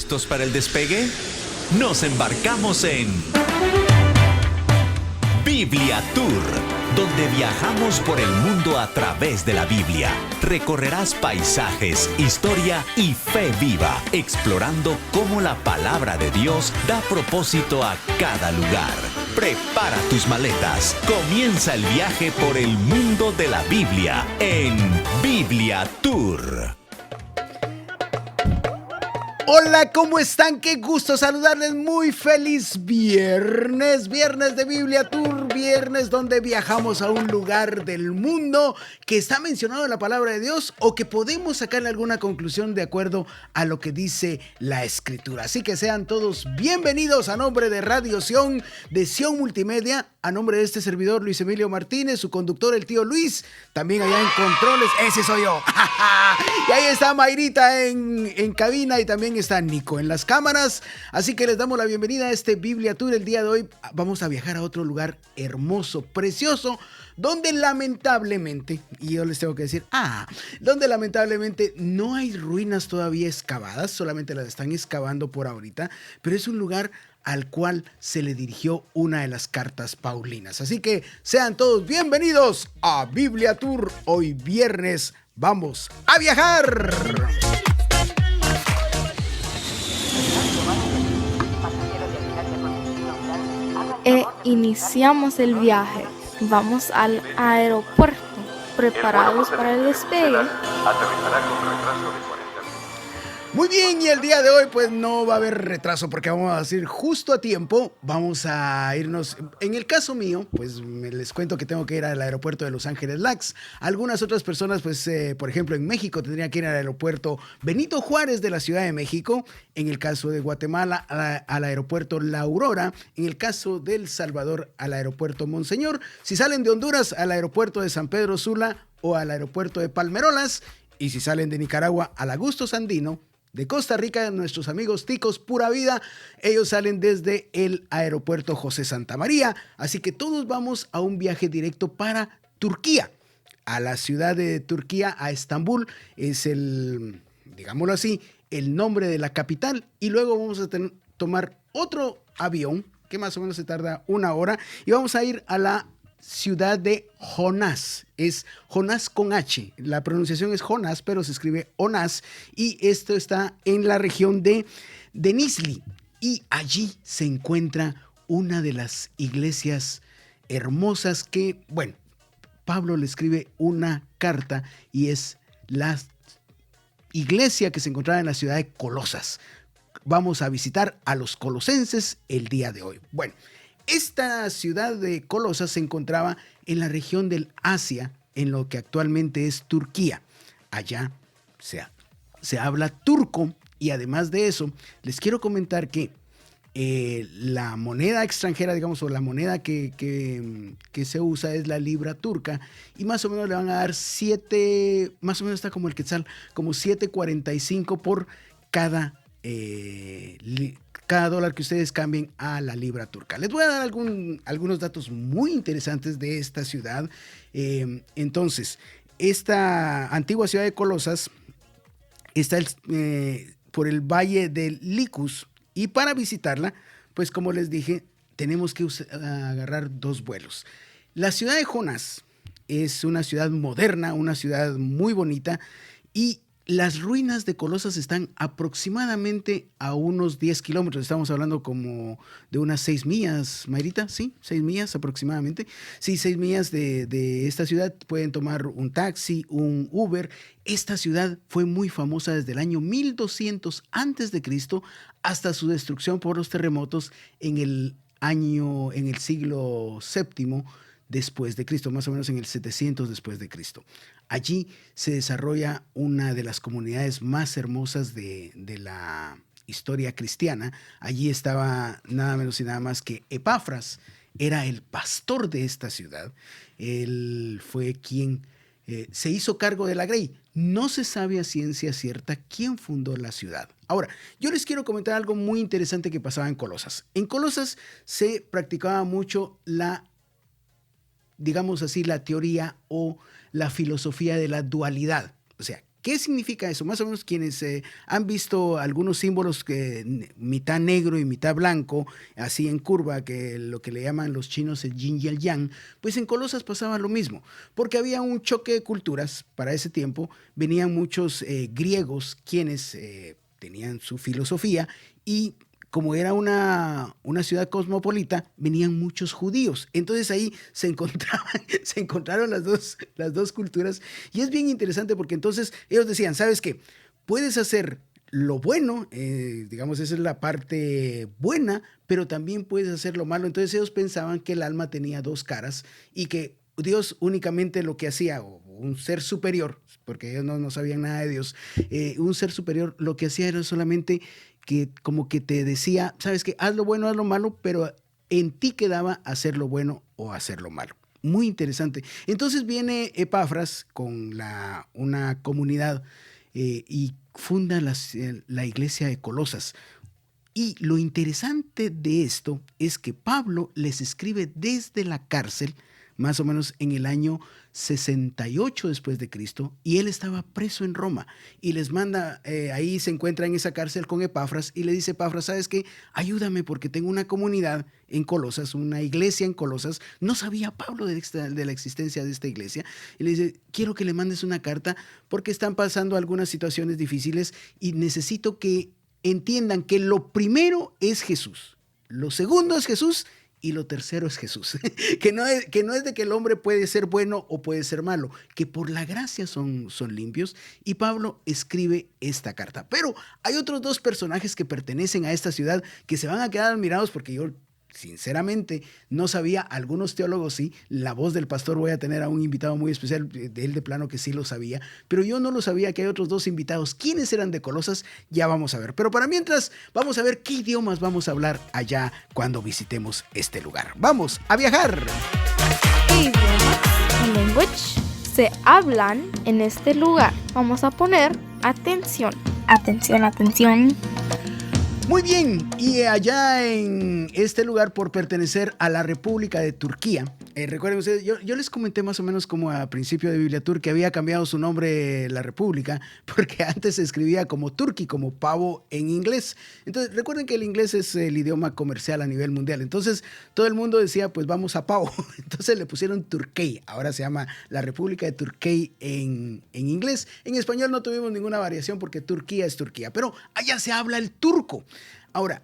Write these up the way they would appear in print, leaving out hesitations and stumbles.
¿Listos para el despegue? Nos embarcamos en Biblia Tour, donde viajamos por el mundo a través de la Biblia. Recorrerás paisajes, historia y fe viva, explorando cómo la palabra de Dios da propósito a cada lugar. Prepara tus maletas. Comienza el viaje por el mundo de la Biblia en Biblia Tour. Hola, ¿cómo están? Qué gusto saludarles. Muy feliz viernes, viernes de Biblia Tour, viernes donde viajamos a un lugar del mundo que está mencionado en la palabra de Dios o que podemos sacarle alguna conclusión de acuerdo a lo que dice la Escritura. Así que sean todos bienvenidos a nombre de Radio Sion, de Sion Multimedia, a nombre de este servidor Luis Emilio Martínez, su conductor el tío Luis, también allá en controles, ese soy yo. Y ahí está Mayrita en cabina y también está Nico en las cámaras. Así que les damos la bienvenida a este Biblia Tour. El día de hoy vamos a viajar a otro lugar hermoso, precioso, donde lamentablemente, y yo les tengo que decir, donde lamentablemente no hay ruinas todavía excavadas, solamente las están excavando por ahorita, pero es un lugar al cual se le dirigió una de las cartas paulinas. Así que sean todos bienvenidos a Biblia Tour. Hoy viernes vamos a viajar. Iniciamos el viaje. Vamos al aeropuerto. ¿Preparados para el despegue? Aterrizará con retraso de 40 minutos. Muy bien, y el día de hoy pues no va a haber retraso porque vamos a ir justo a tiempo. Vamos a irnos, en el caso mío, pues les cuento que tengo que ir al aeropuerto de Los Ángeles LAX. Algunas otras personas, pues por ejemplo en México tendrían que ir al aeropuerto Benito Juárez de la Ciudad de México. En el caso de Guatemala al aeropuerto La Aurora. En el caso de El Salvador al aeropuerto Monseñor. Si salen de Honduras al aeropuerto de San Pedro Sula o al aeropuerto de Palmerolas. Y si salen de Nicaragua al Augusto Sandino. De Costa Rica, nuestros amigos ticos Pura Vida, ellos salen desde el aeropuerto José Santa María. Así que todos vamos a un viaje directo para Turquía, a la ciudad de Turquía, a Estambul. Es el, digámoslo así, el nombre de la capital. Y luego vamos a tomar otro avión, que más o menos se tarda 1 hora. Y vamos a ir a la ciudad de Jonás. Es Jonás con H. La pronunciación es Jonás, pero se escribe Onás. Y esto está en la región de Denizli. Y allí se encuentra una de las iglesias hermosas que, bueno, Pablo le escribe una carta y es la iglesia que se encontraba en la ciudad de Colosas. Vamos a visitar a los colosenses el día de hoy. Bueno, esta ciudad de Colosas se encontraba en la región del Asia, en lo que actualmente es Turquía. Allá se habla turco y además de eso, les quiero comentar que la moneda extranjera, digamos, o la moneda que se usa es la libra turca y más o menos le van a dar 7, más o menos está como el quetzal, como 7.45 por cada dólar que ustedes cambien a la libra turca. Les voy a dar algunos datos muy interesantes de esta ciudad. Entonces, esta antigua ciudad de Colosas está por el valle del Licus y para visitarla, pues como les dije, tenemos que agarrar 2 vuelos. La ciudad de Jonás es una ciudad moderna, una ciudad muy bonita y las ruinas de Colosas están aproximadamente a unos 10 kilómetros. Estamos hablando como de unas 6 millas, Mayrita, ¿sí? 6 millas aproximadamente. Sí, 6 millas de esta ciudad. Pueden tomar un taxi, un Uber. Esta ciudad fue muy famosa desde el año 1200 antes de Cristo hasta su destrucción por los terremotos en el siglo VII después de Cristo, más o menos en el 700 después de Cristo. Allí se desarrolla una de las comunidades más hermosas de la historia cristiana. Allí estaba nada menos y nada más que Epafras, era el pastor de esta ciudad. Él fue quien se hizo cargo de la grey. No se sabe a ciencia cierta quién fundó la ciudad. Ahora, yo les quiero comentar algo muy interesante que pasaba en Colosas. En Colosas se practicaba mucho digamos así, la teoría o la filosofía de la dualidad. O sea, ¿Qué significa eso? Más o menos quienes han visto algunos símbolos mitad negro y mitad blanco, así en curva, que lo que le llaman los chinos el yin y el yang, pues en Colosas pasaba lo mismo, porque había un choque de culturas para ese tiempo, venían muchos griegos quienes tenían su filosofía y como era una ciudad cosmopolita, venían muchos judíos. Entonces ahí se encontraron las dos culturas. Y es bien interesante porque entonces ellos decían, ¿sabes qué? Puedes hacer lo bueno, digamos, esa es la parte buena, pero también puedes hacer lo malo. Entonces ellos pensaban que el alma tenía dos caras y que Dios únicamente lo que hacía, o un ser superior, porque ellos no sabían nada de Dios, un ser superior lo que hacía era solamente que como que te decía, sabes que haz lo bueno, haz lo malo, pero en ti quedaba hacer lo bueno o hacer lo malo. Muy interesante. Entonces viene Epafras con una comunidad y funda la iglesia de Colosas. Y lo interesante de esto es que Pablo les escribe desde la cárcel, más o menos en el año 68 después de Cristo, y él estaba preso en Roma, y les manda, ahí se encuentra en esa cárcel con Epafras, y le dice Epafras, ¿sabes qué? Ayúdame porque tengo una comunidad en Colosas, una iglesia en Colosas, no sabía Pablo de la existencia de esta iglesia, y le dice, quiero que le mandes una carta porque están pasando algunas situaciones difíciles y necesito que entiendan que lo primero es Jesús, lo segundo es Jesús, y lo tercero es Jesús, que no es de que el hombre puede ser bueno o puede ser malo, que por la gracia son limpios, y Pablo escribe esta carta. Pero hay otros dos personajes que pertenecen a esta ciudad que se van a quedar admirados porque yo sinceramente no sabía, algunos teólogos sí, la voz del pastor, voy a tener a un invitado muy especial, de él de plano que sí lo sabía, pero yo no lo sabía que hay otros dos invitados. ¿Quiénes eran de Colosas? Ya vamos a ver. Pero para mientras, vamos a ver qué idiomas vamos a hablar allá cuando visitemos este lugar. ¡Vamos a viajar! ¿Qué idiomas y language se hablan en este lugar? Vamos a poner atención. Atención, atención. Muy bien, y allá en este lugar, por pertenecer a la República de Turquía, recuerden ustedes, yo les comenté más o menos como a principio de Biblia Tour que había cambiado su nombre la República, porque antes se escribía como Turkey, como pavo en inglés. Entonces, recuerden que el inglés es el idioma comercial a nivel mundial. Entonces, todo el mundo decía, pues vamos a pavo. Entonces le pusieron Turkey. Ahora se llama la República de Turkey en inglés. En español no tuvimos ninguna variación porque Turquía es Turquía, pero allá se habla el turco. Ahora,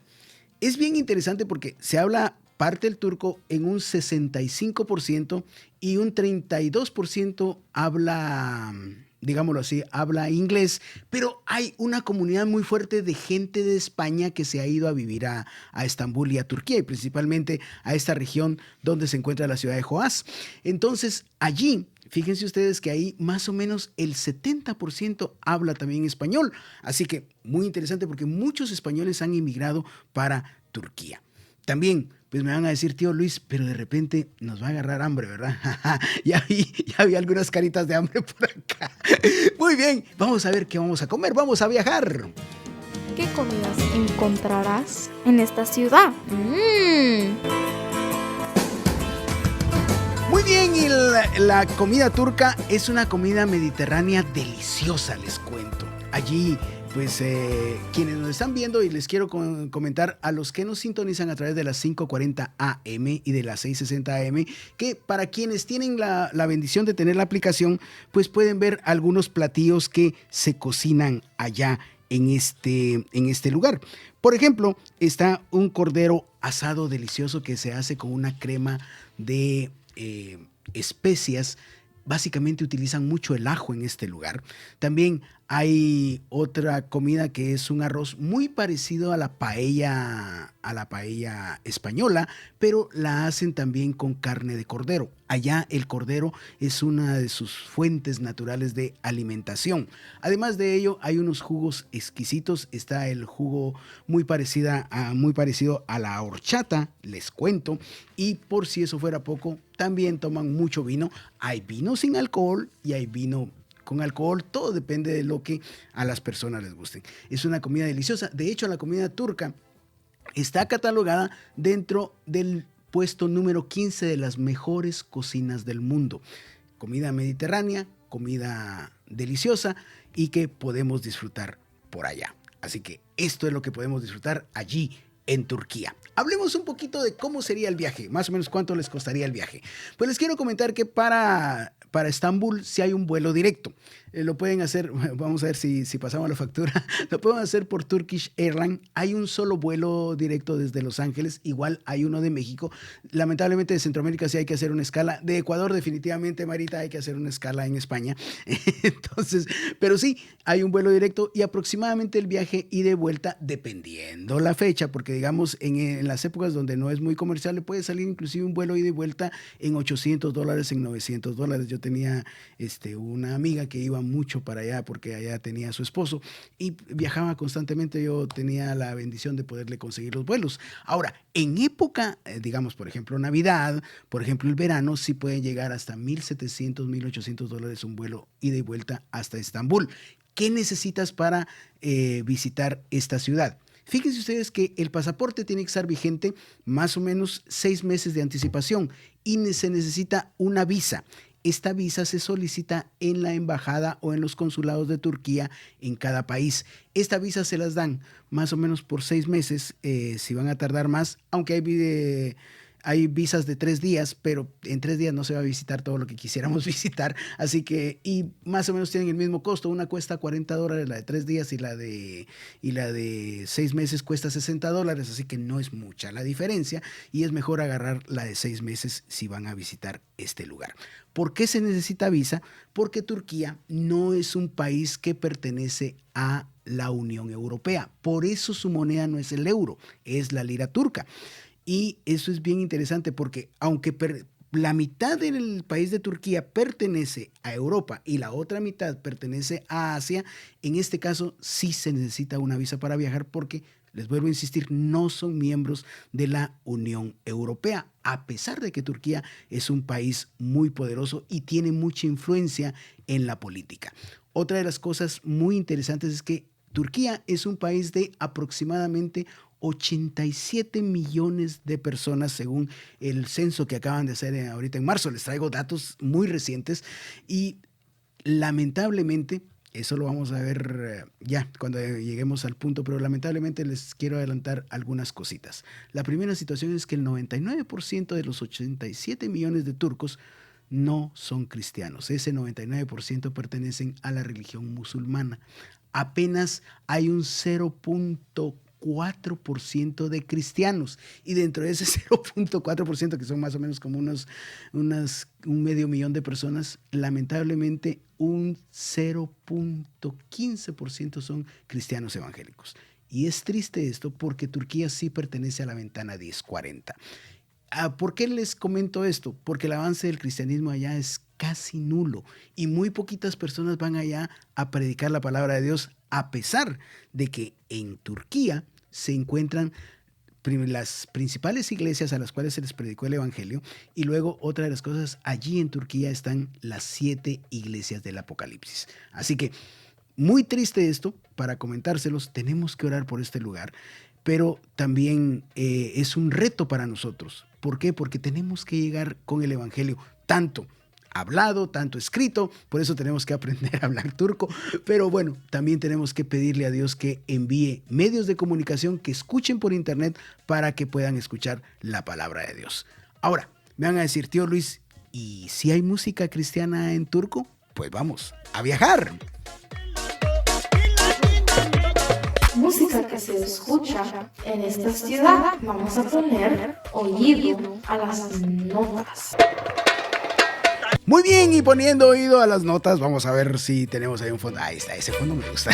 es bien interesante porque se habla parte del turco en un 65% y un 32% habla, digámoslo así, habla inglés, pero hay una comunidad muy fuerte de gente de España que se ha ido a vivir a Estambul y a Turquía, y principalmente a esta región donde se encuentra la ciudad de Joás. Entonces, allí, fíjense ustedes que ahí más o menos el 70% habla también español. Así que muy interesante porque muchos españoles han inmigrado para Turquía. También, pues me van a decir, tío Luis, pero de repente nos va a agarrar hambre, ¿verdad? ya vi algunas caritas de hambre por acá. Muy bien, vamos a ver qué vamos a comer, vamos a viajar. ¿Qué comidas encontrarás en esta ciudad? Muy bien, y la comida turca es una comida mediterránea deliciosa, les cuento. Allí, pues, quienes nos están viendo, y les quiero comentar a los que nos sintonizan a través de las 5:40 AM y de las 6:60 AM, que para quienes tienen la bendición de tener la aplicación, pues pueden ver algunos platillos que se cocinan allá en este lugar. Por ejemplo, está un cordero asado delicioso que se hace con una crema de especias. Básicamente utilizan mucho el ajo en este lugar. También hay otra comida que es un arroz muy parecido a la paella española, pero la hacen también con carne de cordero. Allá el cordero es una de sus fuentes naturales de alimentación. Además de ello, hay unos jugos exquisitos. Está el jugo muy parecido a la horchata, les cuento. Y por si eso fuera poco, también toman mucho vino. Hay vino sin alcohol y hay vino con alcohol. Todo depende de lo que a las personas les guste. Es una comida deliciosa. De hecho, la comida turca está catalogada dentro del puesto número 15 de las mejores cocinas del mundo. Comida mediterránea, comida deliciosa. y que podemos disfrutar por allá. Así que esto es lo que podemos disfrutar allí en Turquía. Hablemos un poquito de cómo sería el viaje, más o menos cuánto les costaría el viaje. Pues les quiero comentar que para Estambul sí hay un vuelo directo. Lo pueden hacer, vamos a ver si pasamos la factura, lo pueden hacer por Turkish Airlines. Hay un solo vuelo directo desde Los Ángeles, igual hay uno de México. Lamentablemente de Centroamérica sí hay que hacer una escala. De Ecuador definitivamente, Marita, hay que hacer una escala en España. Entonces, pero sí, hay un vuelo directo y aproximadamente el viaje ida y vuelta, dependiendo la fecha, porque digamos en las épocas donde no es muy comercial, le puede salir inclusive un vuelo ida y vuelta en $800, en $900. Yo tenía una amiga que iba mucho para allá porque allá tenía a su esposo y viajaba constantemente. Yo tenía la bendición de poderle conseguir los vuelos. Ahora, en época, digamos, por ejemplo, Navidad, por ejemplo, el verano, sí puede llegar hasta $1,700, $1,800 un vuelo ida y vuelta hasta Estambul. ¿Qué necesitas para visitar esta ciudad? Fíjense ustedes que el pasaporte tiene que estar vigente más o menos 6 meses de anticipación y se necesita una visa. Esta visa se solicita en la embajada o en los consulados de Turquía en cada país. Esta visa se las dan más o menos por 6 meses, si van a tardar más, aunque hay visas de 3 días, pero en 3 días no se va a visitar todo lo que quisiéramos visitar, así que, y más o menos tienen el mismo costo. Una cuesta $40, la de 3 días, y la de 6 meses cuesta $60, así que no es mucha la diferencia, y es mejor agarrar la de 6 meses si van a visitar este lugar. ¿Por qué se necesita visa? Porque Turquía no es un país que pertenece a la Unión Europea, por eso su moneda no es el euro, es la lira turca. Y eso es bien interesante porque aunque la mitad del país de Turquía pertenece a Europa y la otra mitad pertenece a Asia, en este caso sí se necesita una visa para viajar porque, les vuelvo a insistir, no son miembros de la Unión Europea, a pesar de que Turquía es un país muy poderoso y tiene mucha influencia en la política. Otra de las cosas muy interesantes es que Turquía es un país de aproximadamente 87 millones de personas según el censo que acaban de hacer ahorita en marzo. Les traigo datos muy recientes y lamentablemente, eso lo vamos a ver ya cuando lleguemos al punto, pero lamentablemente les quiero adelantar algunas cositas. La primera situación es que el 99% de los 87 millones de turcos no son cristianos. Ese 99% pertenecen a la religión musulmana. Apenas hay un 0.4% de cristianos, y dentro de ese 0.4%, que son más o menos como un medio millón de personas, lamentablemente un 0.15% son cristianos evangélicos. Y es triste esto porque Turquía sí pertenece a la ventana 1040. ¿Por qué les comento esto? Porque el avance del cristianismo allá es casi nulo y muy poquitas personas van allá a predicar la palabra de Dios, a pesar de que en Turquía se encuentran las principales iglesias a las cuales se les predicó el evangelio, y luego otra de las cosas, allí en Turquía están las 7 iglesias del Apocalipsis. Así que muy triste esto. Para comentárselos, tenemos que orar por este lugar, pero también es un reto para nosotros. ¿Por qué? Porque tenemos que llegar con el evangelio, tanto hablado, tanto escrito. Por eso tenemos que aprender a hablar turco, pero bueno, también tenemos que pedirle a Dios que envíe medios de comunicación que escuchen por internet para que puedan escuchar la palabra de Dios. Ahora, me van a decir, tío Luis, ¿y si hay música cristiana en turco? Pues vamos a viajar. Música que se escucha en esta ciudad. Vamos a poner oído a las notas. Muy bien, y poniendo oído a las notas, vamos a ver si tenemos ahí un fondo. Ahí está, ese fondo me gusta.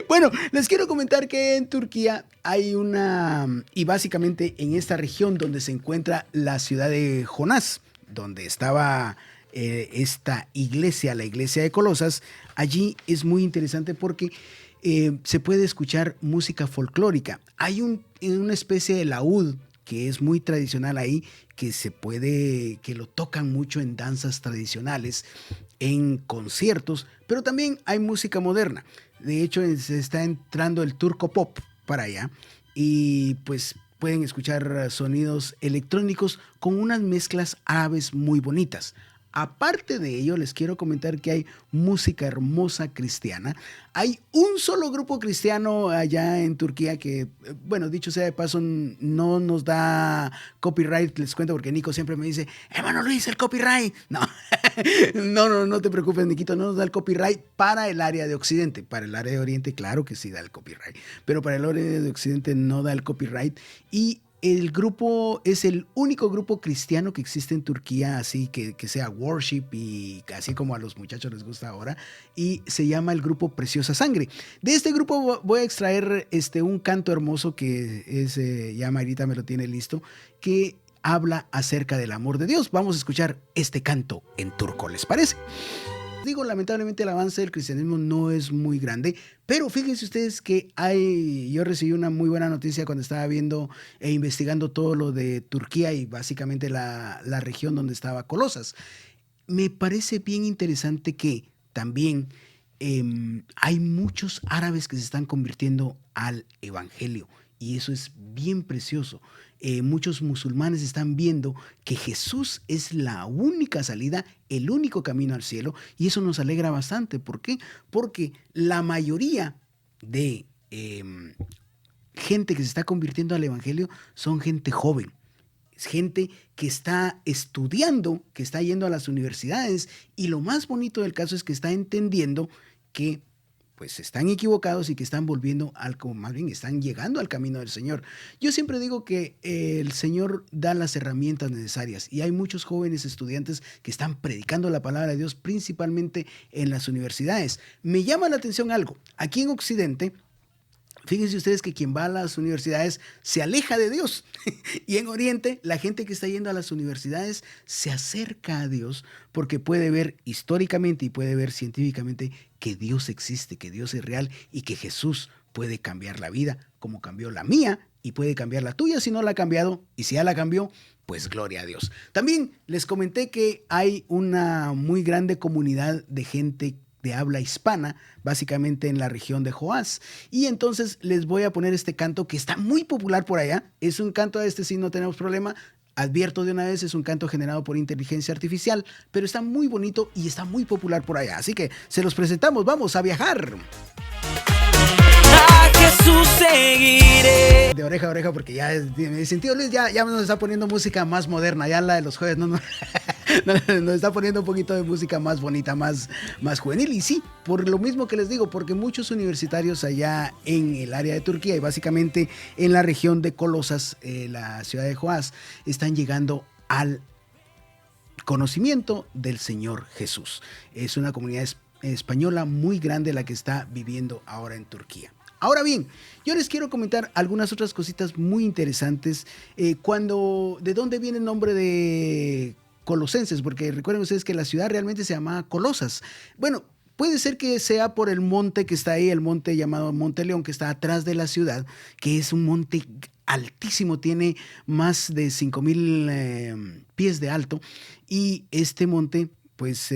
Bueno, les quiero comentar que en Turquía hay y básicamente en esta región donde se encuentra la ciudad de Jonás, donde estaba esta iglesia, la iglesia de Colosas, allí es muy interesante porque se puede escuchar música folclórica. Hay una especie de laúd que es muy tradicional ahí, que lo tocan mucho en danzas tradicionales, en conciertos, pero también hay música moderna. De hecho, se está entrando el turco pop para allá y pues pueden escuchar sonidos electrónicos con unas mezclas árabes muy bonitas. Aparte de ello, les quiero comentar que hay música hermosa cristiana. Hay un solo grupo cristiano allá en Turquía que, bueno, dicho sea de paso, no nos da copyright. Les cuento porque Nico siempre me dice, hermano Luis, el copyright. No, no te preocupes, Niquito, no nos da el copyright para el área de Occidente. Para el área de Oriente, claro que sí da el copyright, pero para el área de Occidente no da el copyright. Y el grupo es el único grupo cristiano que existe en Turquía, así que sea worship y así como a los muchachos les gusta ahora, y se llama el grupo Preciosa Sangre. De este grupo voy a extraer un canto hermoso que es, ya Mayrita me lo tiene listo, que habla acerca del amor de Dios. Vamos a escuchar este canto en turco, ¿les parece? Digo, lamentablemente el avance del cristianismo no es muy grande, pero fíjense ustedes que yo recibí una muy buena noticia cuando estaba viendo e investigando todo lo de Turquía y básicamente la región donde estaba Colosas. Me parece bien interesante que también hay muchos árabes que se están convirtiendo al evangelio y eso es bien precioso. Muchos musulmanes están viendo que Jesús es la única salida, el único camino al cielo, y eso nos alegra bastante. ¿Por qué? Porque la mayoría de gente que se está convirtiendo al evangelio son gente joven. Es gente que está estudiando, que está yendo a las universidades, y lo más bonito del caso es que está entendiendo que pues están equivocados y que están volviendo más bien están llegando al camino del Señor. Yo siempre digo que el Señor da las herramientas necesarias y hay muchos jóvenes estudiantes que están predicando la palabra de Dios principalmente en las universidades. Me llama la atención algo. Aquí en Occidente, fíjense ustedes que quien va a las universidades se aleja de Dios. Y en Oriente, la gente que está yendo a las universidades se acerca a Dios porque puede ver históricamente y puede ver científicamente que Dios existe, que Dios es real y que Jesús puede cambiar la vida como cambió la mía y puede cambiar la tuya si no la ha cambiado. Y si ya la cambió, pues gloria a Dios. También les comenté que hay una muy grande comunidad de gente de habla hispana, básicamente en la región de Joás. Y entonces les voy a poner este canto que está muy popular por allá. Es un canto, sí no tenemos problema. Advierto de una vez, es un canto generado por inteligencia artificial, pero está muy bonito y está muy popular por allá. Así que se los presentamos, vamos a viajar. A Jesús seguiré. De oreja a oreja, porque ya me dicen, tío Luis, ya nos está poniendo música más moderna, ya la de los jueves, nos está poniendo un poquito de música más bonita, más juvenil. Y sí, por lo mismo que les digo, porque muchos universitarios allá en el área de Turquía y básicamente en la región de Colosas, la ciudad de Joás, están llegando al conocimiento del Señor Jesús. Es una comunidad española muy grande la que está viviendo ahora en Turquía. Ahora bien, yo les quiero comentar algunas otras cositas muy interesantes. ¿De dónde viene el nombre de Colosenses? Porque recuerden ustedes que la ciudad realmente se llamaba Colosas. Bueno, puede ser que sea por el monte que está ahí, el monte llamado Monte León, que está atrás de la ciudad, que es un monte altísimo, tiene más de 5,000 pies de alto. Y este monte, pues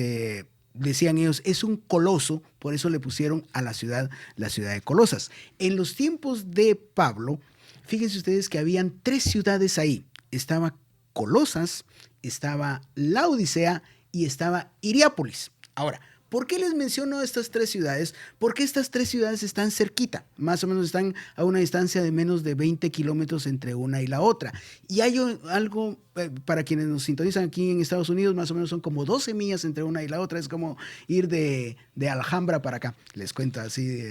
decían ellos, es un coloso, por eso le pusieron a la ciudad de Colosas. En los tiempos de Pablo, fíjense ustedes que habían 3 ciudades ahí. Estaba Colosas, estaba Laodicea y estaba Hierápolis. Ahora, ¿por qué les menciono estas 3 ciudades? Porque estas 3 ciudades están cerquita, más o menos están a una distancia de menos de 20 kilómetros entre una y la otra. Y hay algo, para quienes nos sintonizan aquí en Estados Unidos, más o menos son como 12 millas entre una y la otra. Es como ir de Alhambra para acá. Les cuento así.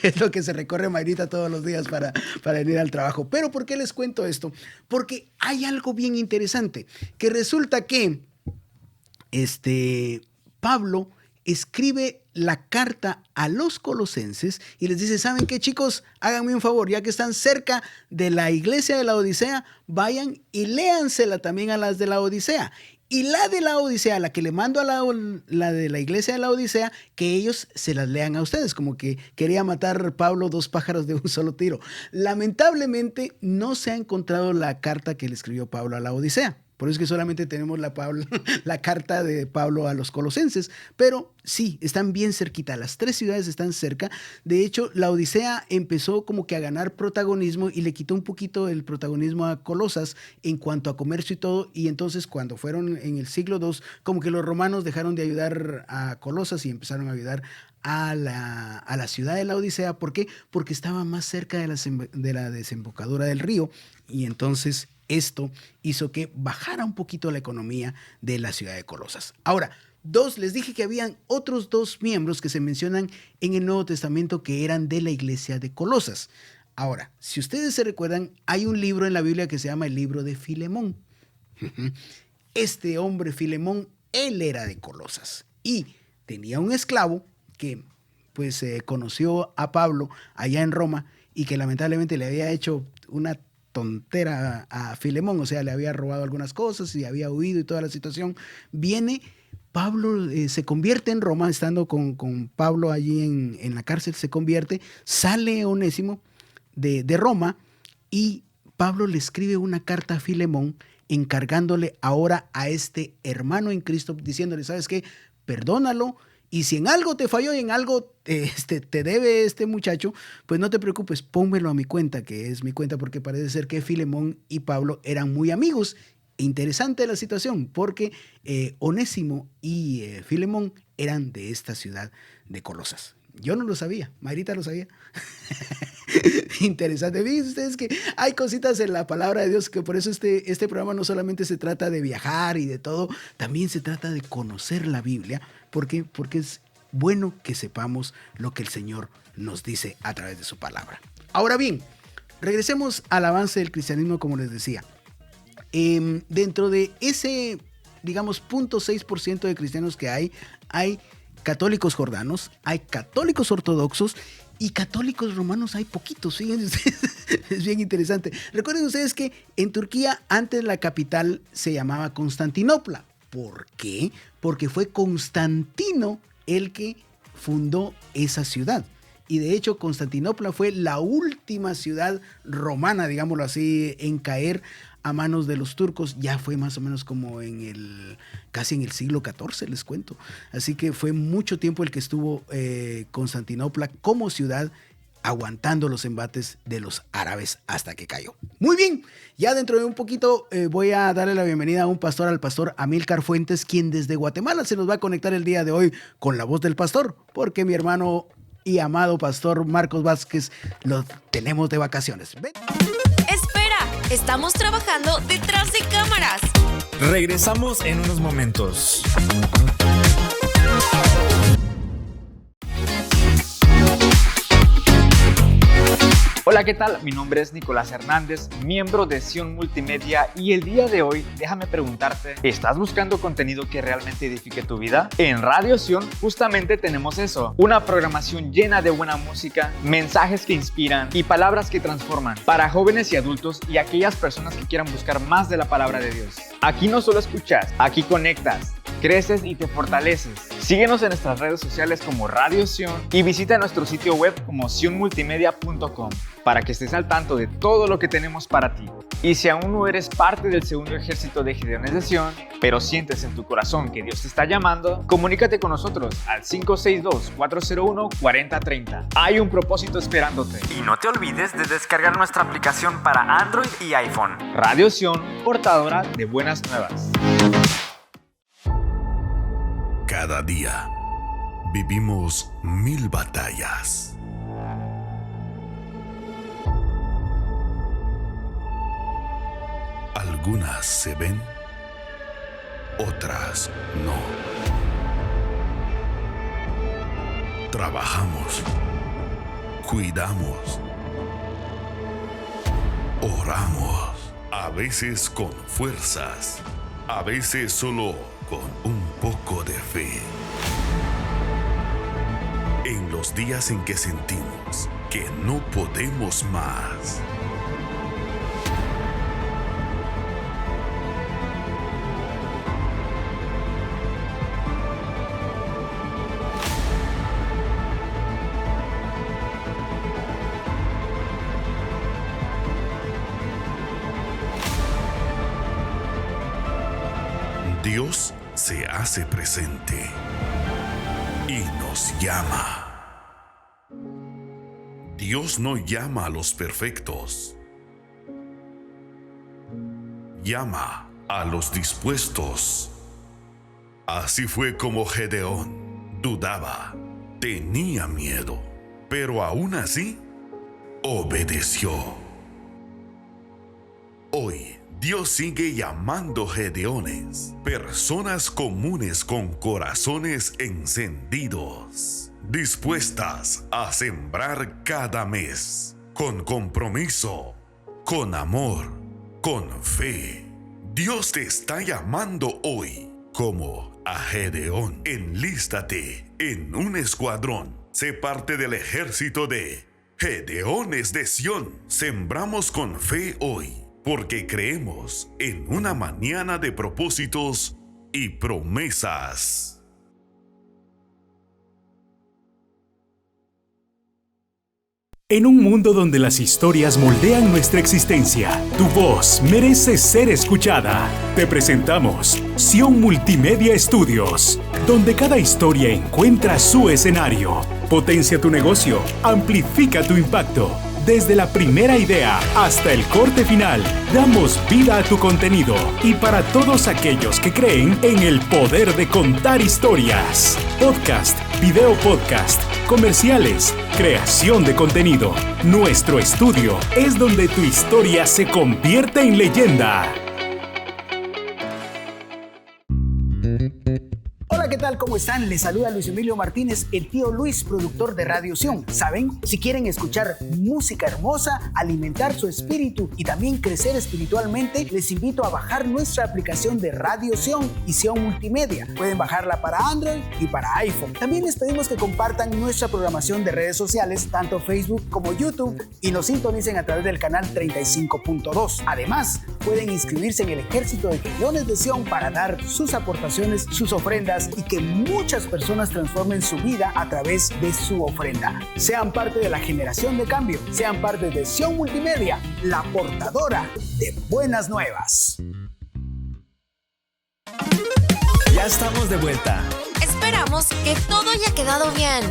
Es lo que se recorre Mayrita todos los días para venir al trabajo. Pero ¿por qué les cuento esto? Porque hay algo bien interesante, que resulta que Pablo escribe la carta a los colosenses y les dice, ¿saben qué, chicos? Háganme un favor, ya que están cerca de la iglesia de la Odisea, vayan y léansela también a las de la Odisea. Y la de la Odisea, la que le mando a la de la iglesia de la Odisea, que ellos se las lean a ustedes, como que quería matar Pablo 2 pájaros de un solo tiro. Lamentablemente no se ha encontrado la carta que le escribió Pablo a la Odisea. Por eso es que solamente tenemos la carta de Pablo a los colosenses. Pero sí, están bien cerquita. Las tres ciudades están cerca. De hecho, la Odisea empezó como que a ganar protagonismo y le quitó un poquito el protagonismo a Colosas en cuanto a comercio y todo. Y entonces cuando fueron en el siglo II, como que los romanos dejaron de ayudar a Colosas y empezaron a ayudar a la ciudad de la Odisea. ¿Por qué? Porque estaba más cerca de la desembocadura del río, y entonces esto hizo que bajara un poquito la economía de la ciudad de Colosas. Ahora, les dije que habían otros 2 miembros que se mencionan en el Nuevo Testamento que eran de la iglesia de Colosas. Ahora, si ustedes se recuerdan, hay un libro en la Biblia que se llama el libro de Filemón. Este hombre Filemón, él era de Colosas y tenía un esclavo que pues conoció a Pablo allá en Roma y que lamentablemente le había hecho una tontera a Filemón, o sea, le había robado algunas cosas y había huido y toda la situación. Viene Pablo, se convierte en Roma, estando con Pablo allí en la cárcel, se convierte, sale Onésimo de Roma y Pablo le escribe una carta a Filemón encargándole ahora a este hermano en Cristo, diciéndole, ¿sabes qué? Perdónalo. Y si en algo te falló y en algo te debe este muchacho, pues no te preocupes, pónmelo a mi cuenta, que es mi cuenta, porque parece ser que Filemón y Pablo eran muy amigos. Interesante la situación, porque Onésimo y Filemón eran de esta ciudad de Colosas. Yo no lo sabía, Mayrita lo sabía. Interesante. Fíjense ustedes que hay cositas en la palabra de Dios, que por eso este programa no solamente se trata de viajar y de todo, también se trata de conocer la Biblia. ¿Por qué? Porque es bueno que sepamos lo que el Señor nos dice a través de su palabra. Ahora bien, regresemos al avance del cristianismo, como les decía. Dentro de ese, digamos, 0.6% de cristianos que hay católicos jordanos, hay católicos ortodoxos y católicos romanos hay poquitos. Fíjense ustedes, es bien interesante. Recuerden ustedes que en Turquía antes la capital se llamaba Constantinopla. ¿Por qué? Porque fue Constantino el que fundó esa ciudad. Y de hecho Constantinopla fue la última ciudad romana, digámoslo así, en caer a manos de los turcos. Ya fue más o menos como casi en el siglo XIV, les cuento. Así que fue mucho tiempo el que estuvo Constantinopla como ciudad aguantando los embates de los árabes hasta que cayó. Muy bien, ya dentro de un poquito voy a darle la bienvenida al pastor Amílcar Fuentes, quien desde Guatemala se nos va a conectar el día de hoy con la voz del pastor, porque mi hermano y amado pastor Marcos Vázquez lo tenemos de vacaciones. ¡Ven! Espera, estamos trabajando detrás de cámaras. Regresamos en unos momentos. Hola, ¿qué tal? Mi nombre es Nicolás Hernández, miembro de Sion Multimedia, y el día de hoy déjame preguntarte, ¿estás buscando contenido que realmente edifique tu vida? En Radio Sion justamente tenemos eso, una programación llena de buena música, mensajes que inspiran y palabras que transforman para jóvenes y adultos y aquellas personas que quieran buscar más de la palabra de Dios. Aquí no solo escuchas, aquí conectas, creces y te fortaleces. Síguenos en nuestras redes sociales como Radio Sion y visita nuestro sitio web como sionmultimedia.com para que estés al tanto de todo lo que tenemos para ti. Y si aún no eres parte del segundo ejército de Gideones de Sion, pero sientes en tu corazón que Dios te está llamando, comunícate con nosotros al 562-401-4030. Hay un propósito esperándote. Y no te olvides de descargar nuestra aplicación para Android y iPhone. Radio Sion, portadora de buenas nuevas. Cada día vivimos 1000 batallas. Algunas se ven, otras no. Trabajamos, cuidamos, oramos, a veces con fuerzas, a veces solo con un poco de fe. En los días en que sentimos que no podemos más, Dios se hace presente y nos llama. Dios no llama a los perfectos, llama a los dispuestos. Así fue como Gedeón dudaba, tenía miedo, pero aún así obedeció. Hoy Dios sigue llamando Gedeones, personas comunes con corazones encendidos, dispuestas a sembrar cada mes, con compromiso, con amor, con fe. Dios te está llamando hoy como a Gedeón. Enlístate en un escuadrón. Sé parte del ejército de Gedeones de Sión. Sembramos con fe hoy, porque creemos en una mañana de propósitos y promesas. En un mundo donde las historias moldean nuestra existencia, tu voz merece ser escuchada. Te presentamos Sion Multimedia Estudios, donde cada historia encuentra su escenario. Potencia tu negocio, amplifica tu impacto. Desde la primera idea hasta el corte final, damos vida a tu contenido y para todos aquellos que creen en el poder de contar historias. Podcast, video podcast, comerciales, creación de contenido. Nuestro estudio es donde tu historia se convierte en leyenda. Hola, ¿qué tal? ¿Cómo están? Les saluda Luis Emilio Martínez, el tío Luis, productor de Radio Sion. ¿Saben? Si quieren escuchar música hermosa, alimentar su espíritu y también crecer espiritualmente, les invito a bajar nuestra aplicación de Radio Sion y Sion Multimedia. Pueden bajarla para Android y para iPhone. También les pedimos que compartan nuestra programación de redes sociales, tanto Facebook como YouTube, y nos sintonicen a través del canal 35.2. Además, pueden inscribirse en el ejército de Gedeones de Sion para dar sus aportaciones, sus ofrendas y que muchas personas transformen su vida a través de su ofrenda. Sean parte de la generación de cambio, sean parte de Sion Multimedia, la portadora de buenas nuevas. Ya estamos de vuelta. Esperamos que todo haya quedado bien.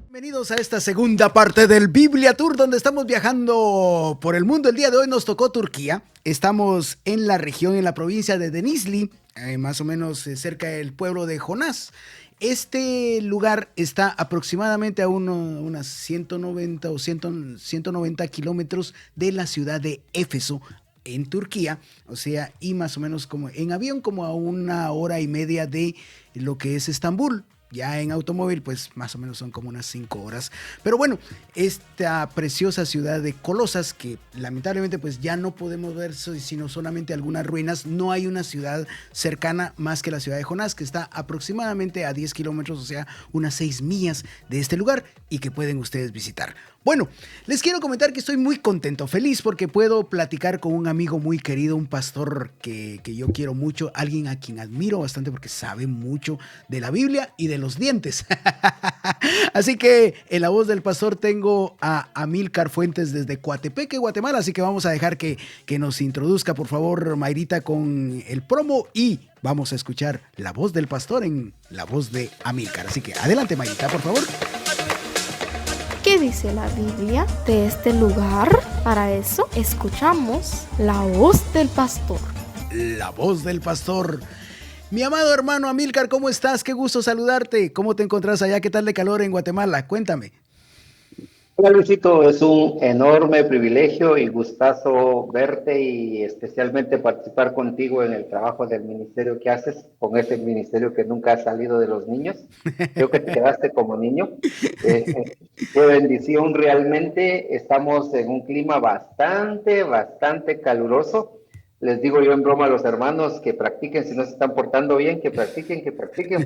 Bienvenidos a esta segunda parte del Biblia Tour, donde estamos viajando por el mundo. El día de hoy nos tocó Turquía. Estamos en la región, en la provincia de Denizli, más o menos cerca del pueblo de Jonás. Este lugar está aproximadamente a unas 190 o 190 kilómetros de la ciudad de Éfeso, en Turquía, o sea, y más o menos como en avión, como a 1 hora y media de lo que es Estambul. Ya en automóvil, pues más o menos son como unas 5 horas. Pero bueno, esta preciosa ciudad de Colosas, que lamentablemente pues ya no podemos ver sino solamente algunas ruinas. No hay una ciudad cercana más que la ciudad de Jonás, que está aproximadamente a 10 kilómetros, o sea, unas 6 millas de este lugar y que pueden ustedes visitar. Bueno, les quiero comentar que estoy muy contento, feliz, porque puedo platicar con un amigo muy querido, un pastor que yo quiero mucho, alguien a quien admiro bastante porque sabe mucho de la Biblia y de los dientes. Así que en la voz del pastor tengo a Amílcar Fuentes desde Coatepeque, Guatemala, así que vamos a dejar que nos introduzca, por favor, Mayrita, con el promo y vamos a escuchar la voz del pastor en la voz de Amílcar. Así que adelante, Mayrita, por favor. ¿Qué dice la Biblia de este lugar? Para eso, escuchamos la voz del pastor. La voz del pastor. Mi amado hermano Amílcar, ¿cómo estás? Qué gusto saludarte. ¿Cómo te encontrás allá? ¿Qué tal de calor en Guatemala? Cuéntame. Hola Luisito, es un enorme privilegio y gustazo verte y especialmente participar contigo en el trabajo del ministerio que haces, con ese ministerio que nunca ha salido de los niños. Creo que te quedaste como niño. Qué bendición realmente. Estamos en un clima bastante caluroso. Les digo yo en broma a los hermanos que practiquen, si no se están portando bien, que practiquen,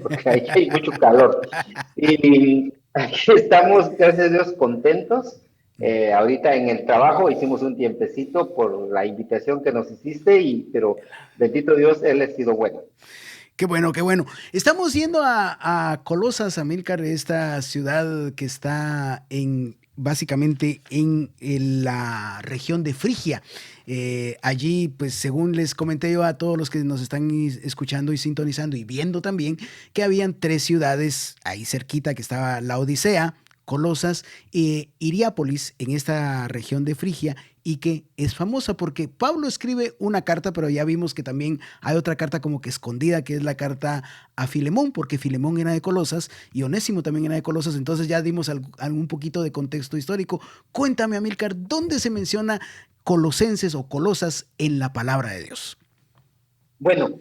porque aquí hay mucho calor. Y aquí estamos, gracias a Dios, contentos. Ahorita en el trabajo hicimos un tiempecito por la invitación que nos hiciste, pero bendito Dios, Él ha sido bueno. Qué bueno, qué bueno. Estamos yendo a Colosas, Amílcar, esta ciudad que está en básicamente en la región de Frigia. Allí, pues según les comenté yo a todos los que nos están escuchando y sintonizando y viendo también, que habían 3 ciudades ahí cerquita, que estaba Laodicea, Colosas e Hierápolis en esta región de Frigia, y que es famosa porque Pablo escribe una carta, pero ya vimos que también hay otra carta como que escondida, que es la carta a Filemón, porque Filemón era de Colosas y Onésimo también era de Colosas. Entonces ya dimos algún poquito de contexto histórico. Cuéntame, Amílcar, ¿dónde se menciona Colosenses o Colosas en la palabra de Dios? Bueno,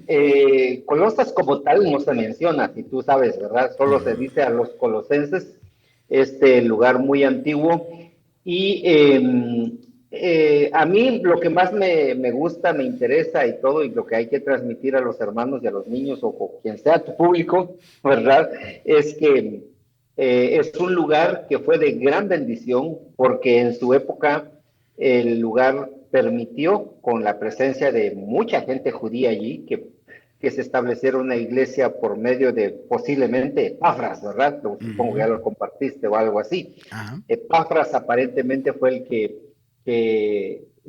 Colosas como tal no se menciona, si tú sabes, ¿verdad? Solo se dice a los colosenses, este lugar muy antiguo. Y a mí lo que más me gusta, me interesa y todo, y lo que hay que transmitir a los hermanos y a los niños o quien sea tu público, ¿verdad? Es que es un lugar que fue de gran bendición, porque en su época el lugar permitió, con la presencia de mucha gente judía allí, que se estableciera una iglesia por medio de posiblemente Epafras, ¿verdad? Supongo que ya lo compartiste o algo así. Epafras aparentemente fue el que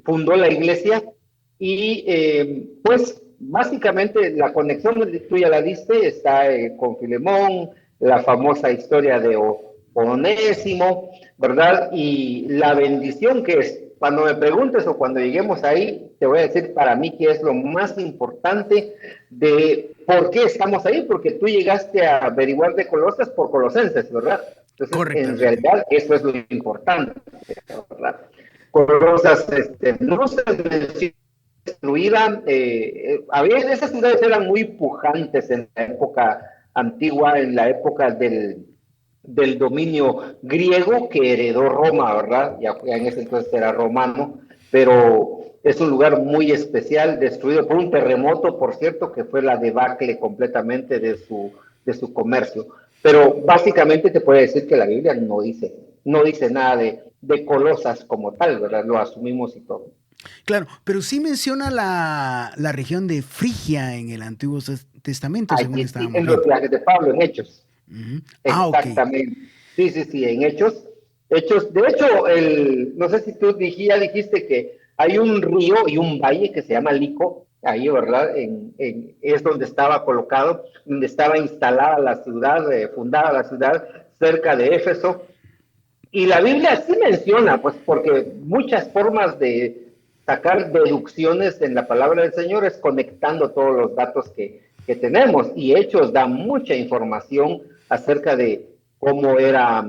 fundó la iglesia y pues básicamente la conexión, tú ya la diste, está con Filemón, la famosa historia de Onésimo, ¿verdad? Y la bendición que es. Cuando me preguntes o cuando lleguemos ahí, te voy a decir para mí que es lo más importante de por qué estamos ahí, porque tú llegaste a averiguar de Colosas por Colosenses, ¿verdad? Entonces, en realidad, eso es lo importante, ¿verdad? Colosas no se destruida, esas ciudades eran muy pujantes en la época antigua, en la época del dominio griego que heredó Roma, ¿verdad? Ya en ese entonces era romano, pero es un lugar muy especial, destruido por un terremoto, por cierto, que fue la debacle completamente de su comercio. Pero básicamente te puede decir que la Biblia no dice nada de Colosas como tal, ¿verdad? Lo asumimos y todo. Claro, pero sí menciona la región de Frigia en el Antiguo Testamento, según estábamos en los viajes de Pablo, en Hechos. Exactamente. Okay. Sí, en Hechos. De hecho, no sé si tú ya dijiste que hay un río y un valle que se llama Lico, ahí, ¿verdad? Es donde estaba colocado, donde estaba instalada la ciudad, fundada la ciudad, cerca de Éfeso. Y la Biblia sí menciona, pues, porque muchas formas de sacar deducciones en la palabra del Señor es conectando todos los datos que tenemos. Y Hechos da mucha información acerca de cómo era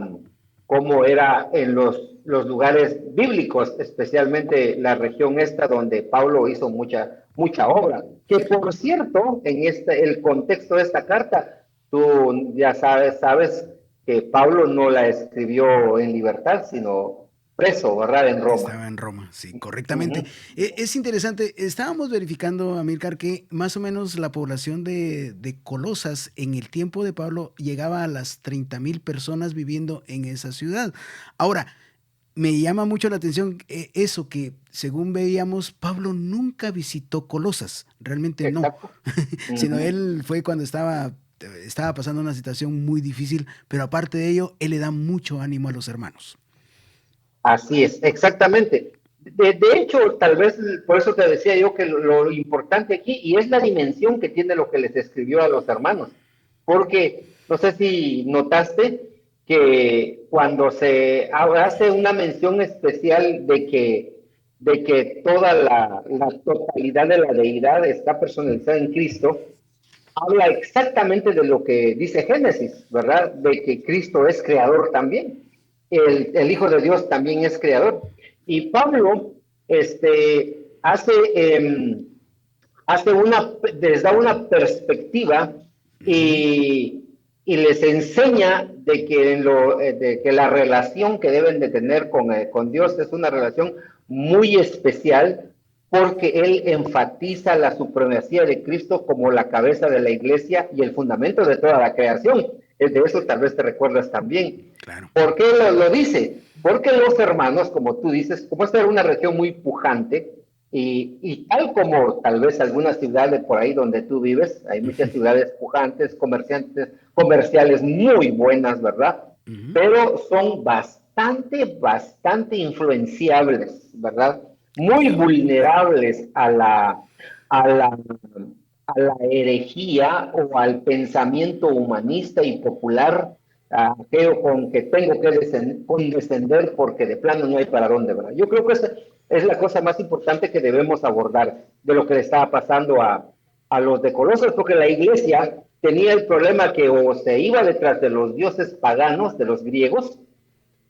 en los lugares bíblicos, especialmente la región esta donde Pablo hizo mucha obra. Que por cierto, en el contexto de esta carta, tú ya sabes que Pablo no la escribió en libertad, sino preso, ¿verdad? En Roma. Estaba en Roma, sí, correctamente. Es interesante, estábamos verificando, Amílcar, que más o menos la población de Colosas en el tiempo de Pablo llegaba a las 30,000 personas viviendo en esa ciudad. Ahora, me llama mucho la atención eso que, según veíamos, Pablo nunca visitó Colosas, realmente no, sino él fue cuando estaba pasando una situación muy difícil, pero aparte de ello, él le da mucho ánimo a los hermanos. Así es, exactamente. De hecho, tal vez por eso te decía yo que lo importante aquí, y es la dimensión que tiene lo que les escribió a los hermanos, porque no sé si notaste que cuando se hace una mención especial de que toda la totalidad de la deidad está personalizada en Cristo, habla exactamente de lo que dice Génesis, ¿verdad? De que Cristo es creador también. El Hijo de Dios también es creador. Y Pablo les da una perspectiva y les enseña de que la relación que deben de tener con Dios es una relación muy especial, porque él enfatiza la supremacía de Cristo como la cabeza de la iglesia y el fundamento de toda la creación. De eso tal vez te recuerdas también. Claro. ¿Por qué lo dice? Porque los hermanos, como tú dices, como esta era una región muy pujante, y tal como tal vez algunas ciudades por ahí donde tú vives, hay muchas ciudades pujantes, comerciales muy buenas, ¿verdad? Pero son bastante bastante influenciables, ¿verdad? Muy vulnerables a la, a la herejía o al pensamiento humanista y popular, aquello con que tengo que condescender porque de plano no hay para dónde, ¿verdad? Yo creo que esa es la cosa más importante que debemos abordar de lo que le estaba pasando a los de Colosas, porque la iglesia tenía el problema que o se iba detrás de los dioses paganos, de los griegos,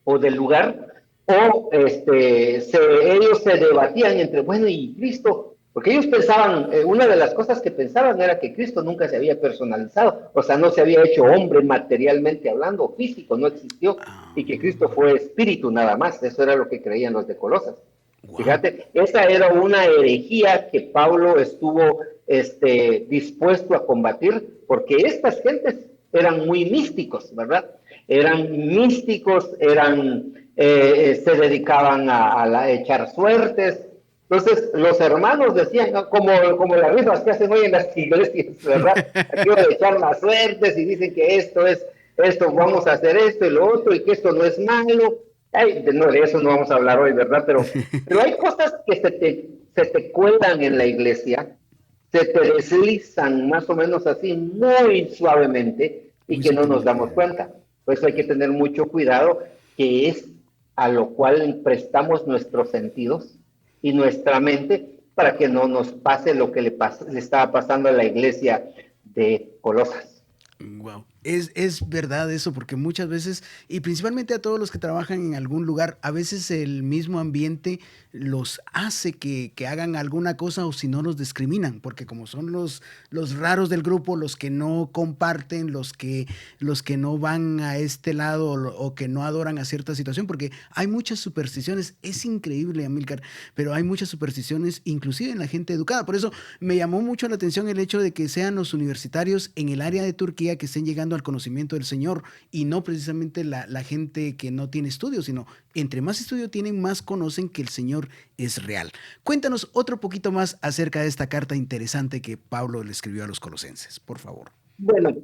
o del lugar, o ellos se debatían entre, bueno, y Cristo, porque ellos pensaban, una de las cosas que pensaban era que Cristo nunca se había personalizado, o sea, no se había hecho hombre materialmente hablando, físico, no existió, y que Cristo fue espíritu nada más. Eso era lo que creían los de Colosas. Wow. Fíjate, esa era una herejía que Pablo estuvo dispuesto a combatir, porque estas gentes eran muy místicos, ¿verdad? Eran místicos, se dedicaban a echar suertes. Entonces, los hermanos decían, ¿no? como las rifas que hacen hoy en las iglesias, ¿verdad? Aquí van a echar las suertes y dicen que esto, vamos a hacer esto y lo otro, y que esto no es malo. Ay, no, de eso no vamos a hablar hoy, ¿verdad? Pero hay cosas que se te cuelan en la iglesia, se te deslizan más o menos así, muy suavemente, y que no nos damos cuenta. Por eso hay que tener mucho cuidado, que es a lo cual prestamos nuestros sentidos y nuestra mente para que no nos pase lo que le estaba pasando a la iglesia de Colosas. Wow. Es verdad eso, porque muchas veces, y principalmente a todos los que trabajan en algún lugar, a veces el mismo ambiente los hace que hagan alguna cosa, o si no los discriminan, porque como son los raros del grupo, los que no comparten, los que no van a este lado, o que no adoran a cierta situación, porque hay muchas supersticiones. Es increíble, Amílcar, pero hay muchas supersticiones, inclusive en la gente educada. Por eso me llamó mucho la atención el hecho de que sean los universitarios en el área de Turquía que estén llegando al conocimiento del Señor, y no precisamente la gente que no tiene estudio, sino entre más estudio tienen, más conocen que el Señor es real. Cuéntanos otro poquito más acerca de esta carta interesante que Pablo le escribió a los colosenses, por favor. Bueno,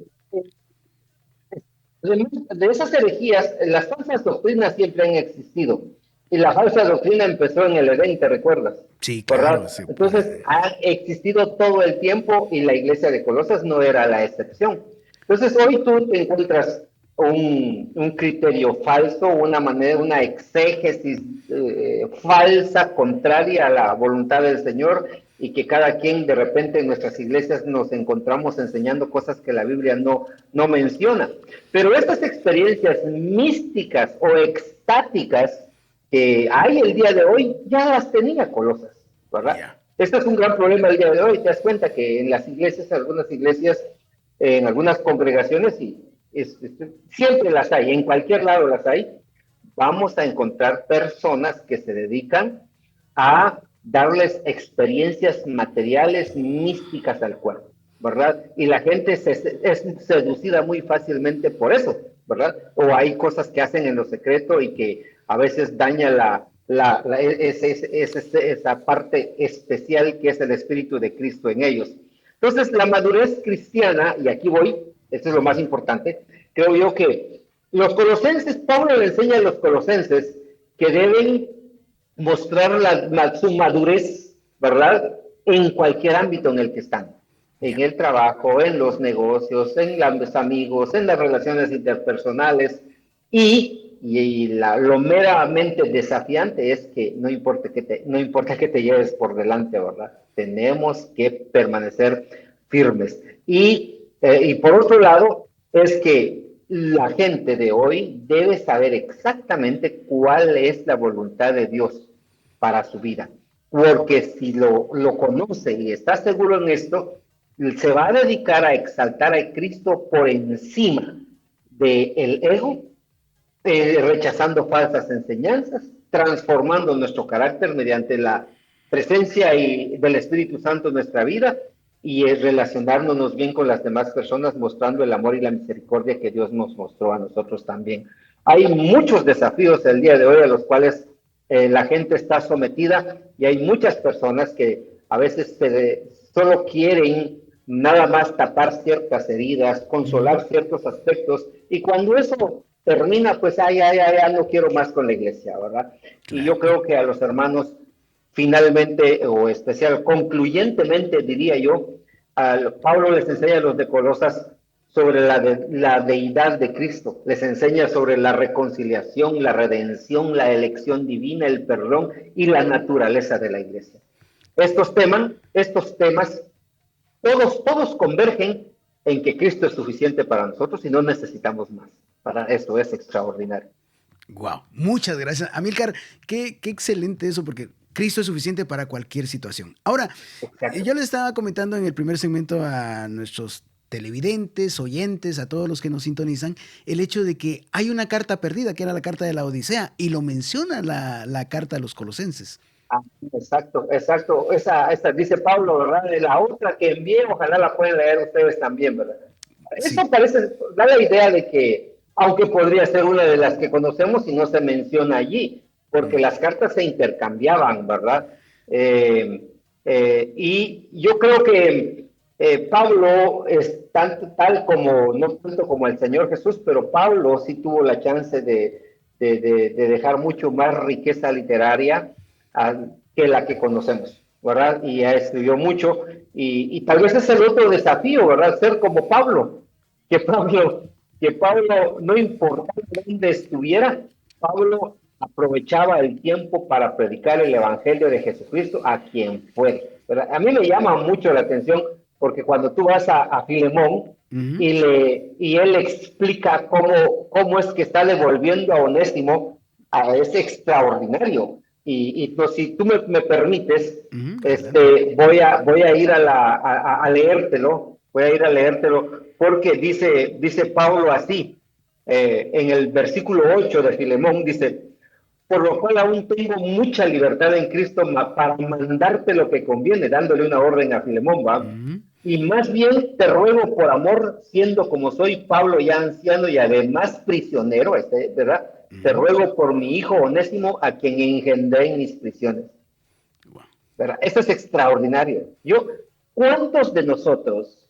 de esas herejías, las falsas doctrinas siempre han existido, y la falsa doctrina empezó en el Edén, ¿te recuerdas? Sí, claro. Sí. Entonces, ha existido todo el tiempo, y la iglesia de Colosas no era la excepción. Entonces, hoy tú te encuentras un criterio falso, una exégesis falsa, contraria a la voluntad del Señor, y que cada quien de repente en nuestras iglesias nos encontramos enseñando cosas que la Biblia no menciona. Pero estas experiencias místicas o extáticas que hay el día de hoy, ya las tenía Colosas, ¿verdad? Yeah. Este es un gran problema el día de hoy. Te das cuenta que en las iglesias, algunas iglesias, en algunas congregaciones, y siempre las hay, en cualquier lado las hay, vamos a encontrar personas que se dedican a darles experiencias materiales místicas al cuerpo, ¿verdad? Y la gente es seducida muy fácilmente por eso, ¿verdad? O hay cosas que hacen en lo secreto y que a veces daña esa parte especial que es el Espíritu de Cristo en ellos. Entonces, la madurez cristiana, y aquí voy, esto es lo más importante, creo yo que los colosenses, Pablo le enseña a los colosenses que deben mostrar su madurez, ¿verdad? En cualquier ámbito en el que están, en el trabajo, en los negocios, en los amigos, en las relaciones interpersonales, y lo meramente desafiante es que no importa que te lleves por delante, ¿verdad? Tenemos que permanecer firmes. Y por otro lado, es que la gente de hoy debe saber exactamente cuál es la voluntad de Dios para su vida. Porque si lo conoce y está seguro en esto, se va a dedicar a exaltar a Cristo por encima del ego, rechazando falsas enseñanzas, transformando nuestro carácter mediante la presencia del Espíritu Santo en nuestra vida, y relacionándonos bien con las demás personas, mostrando el amor y la misericordia que Dios nos mostró a nosotros también. Hay muchos desafíos el día de hoy a los cuales la gente está sometida, y hay muchas personas que a veces solo quieren nada más tapar ciertas heridas, consolar ciertos aspectos, y cuando eso termina, pues, ya no quiero más con la iglesia, ¿verdad? Claro. Y yo creo que a los hermanos, finalmente, o especial, concluyentemente, diría yo, Pablo les enseña a los de Colosas sobre la deidad de Cristo, les enseña sobre la reconciliación, la redención, la elección divina, el perdón y la naturaleza de la iglesia. Estos temas, todos convergen en que Cristo es suficiente para nosotros y no necesitamos más. Para esto es extraordinario. Wow, muchas gracias. Amílcar, qué excelente eso, porque Cristo es suficiente para cualquier situación. Ahora, yo le estaba comentando en el primer segmento a nuestros televidentes, oyentes, a todos los que nos sintonizan, el hecho de que hay una carta perdida, que era la carta de la Odisea, y lo menciona la carta a los Colosenses. Exacto. Esa dice Pablo, ¿verdad? De la otra que envié, ojalá la puedan leer ustedes también, ¿verdad? Sí. Eso da la idea de que, aunque podría ser una de las que conocemos y no se menciona allí, porque las cartas se intercambiaban, ¿verdad? Y yo creo que Pablo es tal como, no tanto como el Señor Jesús, pero Pablo sí tuvo la chance de dejar mucho más riqueza literaria que la que conocemos, ¿verdad? Y ya escribió mucho, y tal vez es el otro desafío, ¿verdad? Ser como Pablo, que Pablo, no importa dónde estuviera, Pablo aprovechaba el tiempo para predicar el evangelio de Jesucristo a quien fuere, ¿verdad? A mí me llama mucho la atención porque cuando tú vas a Filemón y él explica cómo es que está devolviendo a Onésimo, es extraordinario. Y pues, si tú me permites, voy a ir a leértelo, porque dice Pablo así, en el versículo 8 de Filemón, dice: por lo cual aún tengo mucha libertad en Cristo para mandarte lo que conviene, dándole una orden a Filemón, ¿va? Y más bien te ruego por amor, siendo como soy Pablo ya anciano y además prisionero, ¿verdad? Te ruego por mi hijo Onésimo, a quien engendré en mis prisiones. ¿Verdad? Eso es extraordinario. ¿Cuántos de nosotros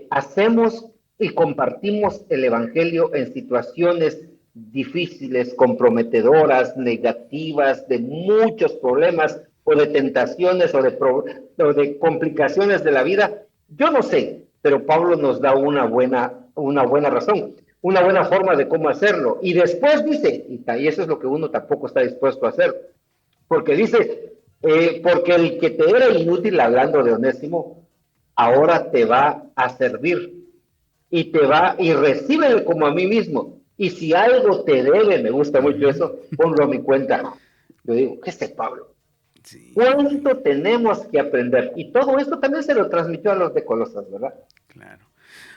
hacemos y compartimos el evangelio en situaciones difíciles, comprometedoras, negativas, de muchos problemas, o de tentaciones, o de complicaciones de la vida? Yo no sé, pero Pablo nos da una buena razón, una buena forma de cómo hacerlo. Y después dice, y eso es lo que uno tampoco está dispuesto a hacer, porque dice, porque el que te era inútil, hablando de Onésimo, ahora te va a servir, y recíbelo como a mí mismo. Y si algo te debe, me gusta mucho eso, ponlo a mi cuenta. Yo digo, ¿qué es Pablo? Sí. ¿Cuánto tenemos que aprender? Y todo esto también se lo transmitió a los de Colosas, ¿verdad? Claro.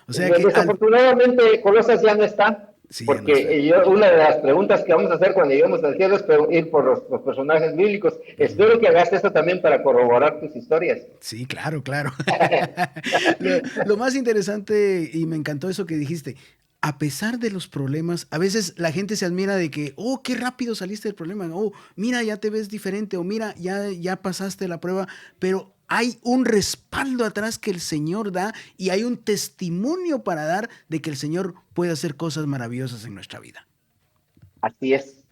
O sea que desafortunadamente Colosas ya no está, sí, porque no está. Una de las preguntas que vamos a hacer cuando lleguemos al cielo es ir por los personajes bíblicos. Espero que hagas eso también para corroborar tus historias. Sí, claro. Lo más interesante, y me encantó eso que dijiste, a pesar de los problemas, a veces la gente se admira de que, oh, qué rápido saliste del problema, oh, mira, ya te ves diferente, o mira, ya pasaste la prueba, pero hay un respaldo atrás que el Señor da, y hay un testimonio para dar de que el Señor puede hacer cosas maravillosas en nuestra vida. Así es.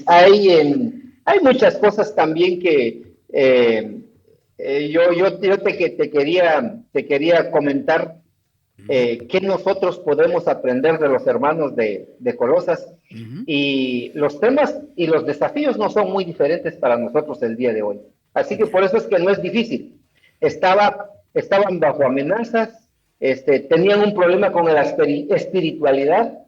Hay muchas cosas también que yo te quería comentar. Que nosotros podemos aprender de los hermanos de Colosas, y los temas y los desafíos no son muy diferentes para nosotros el día de hoy, así que por eso es que no es difícil. Estaban bajo amenazas, tenían un problema con la espiritualidad,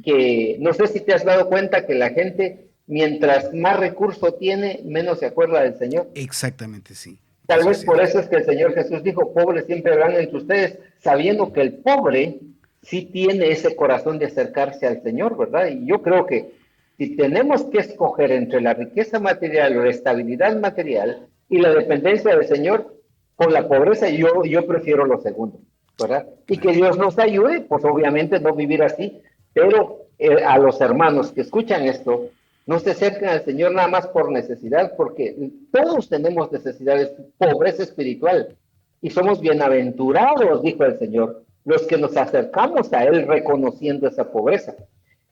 que no sé si te has dado cuenta que la gente, mientras más recurso tiene, menos se acuerda del Señor. Exactamente, sí. Tal vez por eso es que el Señor Jesús dijo, pobres siempre habrán entre ustedes, sabiendo que el pobre sí tiene ese corazón de acercarse al Señor, ¿verdad? Y yo creo que si tenemos que escoger entre la riqueza material o la estabilidad material y la dependencia del Señor, con la pobreza yo prefiero lo segundo, ¿verdad? Y que Dios nos ayude, pues obviamente no vivir así, pero a los hermanos que escuchan esto, no se acerquen al Señor nada más por necesidad, porque todos tenemos necesidades, pobreza espiritual, y somos bienaventurados, dijo el Señor, los que nos acercamos a Él reconociendo esa pobreza.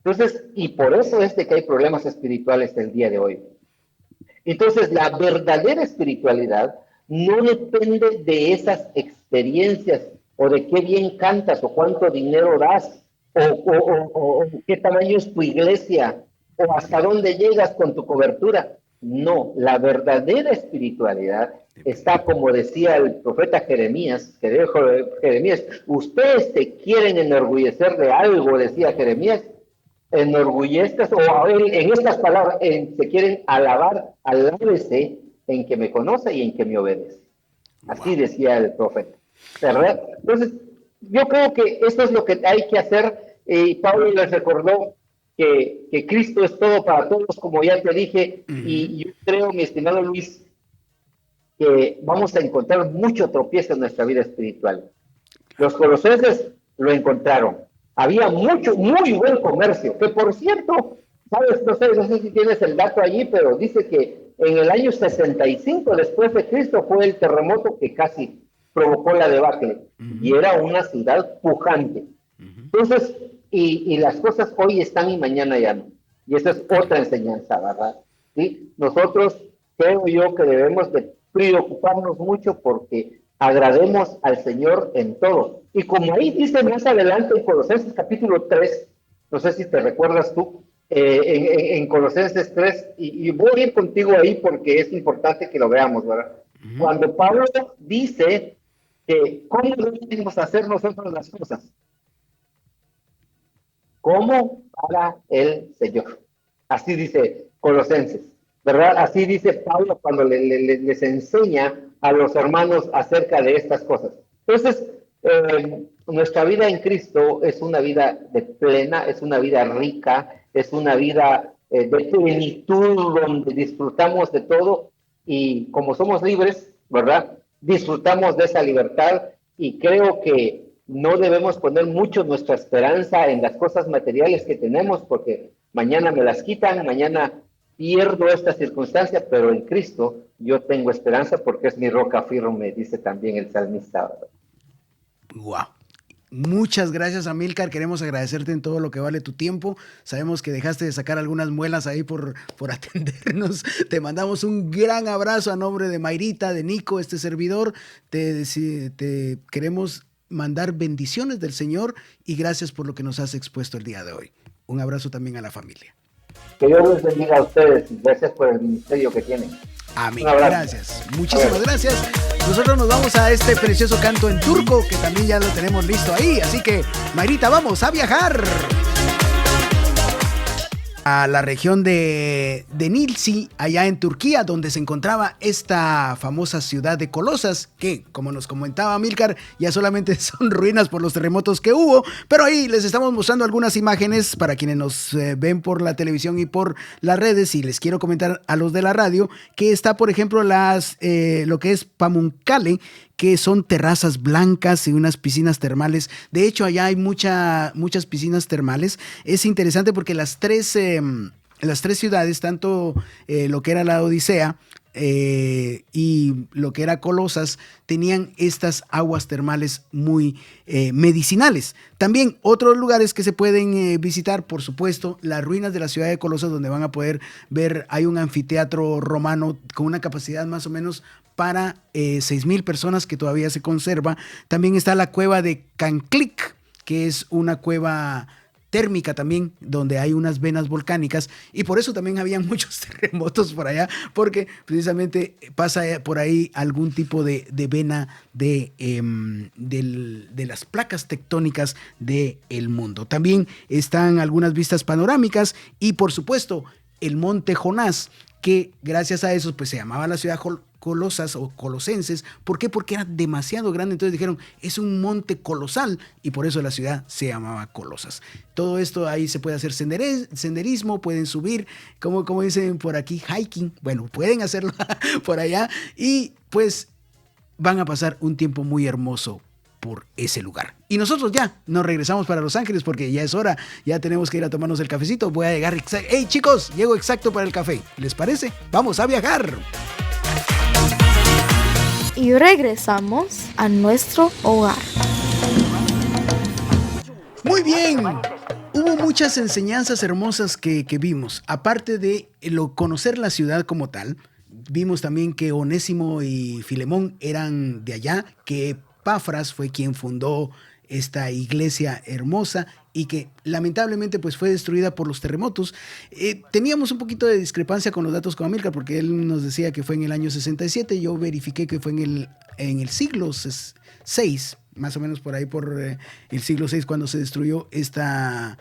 Entonces, y por eso es de que hay problemas espirituales el día de hoy. Entonces, la verdadera espiritualidad no depende de esas experiencias o de qué bien cantas o cuánto dinero das o qué tamaño es tu iglesia o hasta dónde llegas con tu cobertura. No, la verdadera espiritualidad está, como decía el profeta Jeremías, ustedes se quieren enorgullecer de algo, decía Jeremías, enorgullezcas, o en estas palabras, se quieren alabar, alábese en que me conoce y en que me obedece. Así decía el profeta, ¿verdad? Entonces, yo creo que esto es lo que hay que hacer. Pablo les recordó que Cristo es todo para todos, como ya te dije, y yo creo, mi estimado Luis, que vamos a encontrar mucho tropiezo en nuestra vida espiritual. Los colosenses lo encontraron. Había muy buen comercio, que por cierto, sabes, no sé si tienes el dato allí, pero dice que en el año 65 después de Cristo fue el terremoto que casi provocó la debacle, y era una ciudad pujante. Entonces, y las cosas hoy están y mañana ya no. Y esa es otra enseñanza, ¿verdad? ¿Sí? Nosotros creo yo que debemos de preocuparnos mucho porque agrademos al Señor en todo. Y como ahí dice más adelante en Colosenses capítulo 3, no sé si te recuerdas tú, en Colosenses 3, y voy a ir contigo ahí porque es importante que lo veamos, ¿verdad? Cuando Pablo dice que cómo debemos hacer nosotros las cosas, como para el Señor. Así dice Colosenses, ¿verdad? Así dice Pablo cuando les enseña a los hermanos acerca de estas cosas. Entonces, nuestra vida en Cristo es una vida de plena, es una vida rica, es una vida de plenitud donde disfrutamos de todo y como somos libres, ¿verdad? Disfrutamos de esa libertad y creo que no debemos poner mucho nuestra esperanza en las cosas materiales que tenemos porque mañana me las quitan, mañana pierdo esta circunstancia, pero en Cristo yo tengo esperanza porque es mi roca firme, dice también el salmista. Wow. Muchas gracias, Amílcar. Queremos agradecerte en todo lo que vale tu tiempo. Sabemos que dejaste de sacar algunas muelas ahí por atendernos. Te mandamos un gran abrazo a nombre de Mayrita, de Nico, este servidor. Te queremos mandar bendiciones del Señor y gracias por lo que nos has expuesto el día de hoy. Un abrazo también a la familia. Que Dios les bendiga a ustedes y gracias por el ministerio que tienen. Amén. Gracias. Muchísimas gracias. Nosotros nos vamos a este precioso canto en turco que también ya lo tenemos listo ahí. Así que, Mayrita, vamos a viajar a la región de Nilsi, allá en Turquía, donde se encontraba esta famosa ciudad de Colosas, que, como nos comentaba Amílcar, ya solamente son ruinas por los terremotos que hubo, pero ahí les estamos mostrando algunas imágenes para quienes nos ven por la televisión y por las redes, y les quiero comentar a los de la radio, que está, por ejemplo, lo que es Pamukkale, que son terrazas blancas y unas piscinas termales. De hecho, allá hay muchas piscinas termales. Es interesante porque las tres ciudades, tanto lo que era la Odisea y lo que era Colosas, tenían estas aguas termales muy medicinales. También otros lugares que se pueden visitar, por supuesto, las ruinas de la ciudad de Colosas, donde van a poder ver, hay un anfiteatro romano con una capacidad más o menos para 6,000 personas que todavía se conserva. También está la cueva de Canclic, que es una cueva térmica también, donde hay unas venas volcánicas, y por eso también había muchos terremotos por allá, porque precisamente pasa por ahí algún tipo de vena de las placas tectónicas del mundo. También están algunas vistas panorámicas y, por supuesto, el monte Jonás, que gracias a eso pues se llamaba la ciudad Colosas o Colosenses. ¿Por qué? Porque era demasiado grande. Entonces dijeron, es un monte colosal, y por eso la ciudad se llamaba Colosas. Todo esto ahí se puede hacer senderismo, pueden subir, como dicen por aquí, hiking. Bueno, pueden hacerlo por allá y pues van a pasar un tiempo muy hermoso por ese lugar. Y nosotros ya nos regresamos para Los Ángeles porque ya es hora, ya tenemos que ir a tomarnos el cafecito. Voy a llegar exacto. ¡Hey, chicos! Llego exacto para el café. ¿Les parece? ¡Vamos a viajar! Y regresamos a nuestro hogar. Muy bien. Hubo muchas enseñanzas hermosas que vimos. Aparte de conocer la ciudad como tal, vimos también que Onésimo y Filemón eran de allá, que Epafras fue quien fundó esta iglesia hermosa y que lamentablemente pues fue destruida por los terremotos. Teníamos un poquito de discrepancia con los datos con Amílcar porque él nos decía que fue en el año 67, yo verifiqué que fue en el siglo VI, más o menos por ahí por el siglo VI cuando se destruyó esta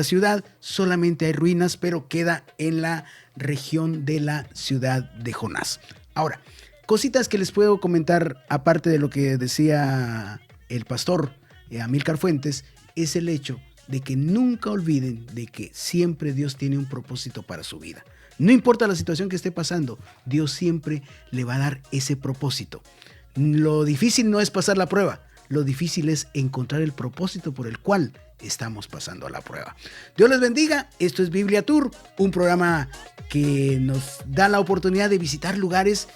ciudad. Solamente hay ruinas, pero queda en la región de la ciudad de Jonás. Ahora, cositas que les puedo comentar aparte de lo que decía el pastor Amílcar Fuentes, es el hecho de que nunca olviden de que siempre Dios tiene un propósito para su vida. No importa la situación que esté pasando, Dios siempre le va a dar ese propósito. Lo difícil no es pasar la prueba, lo difícil es encontrar el propósito por el cual estamos pasando a la prueba. Dios les bendiga. Esto es Biblia Tour, un programa que nos da la oportunidad de visitar lugares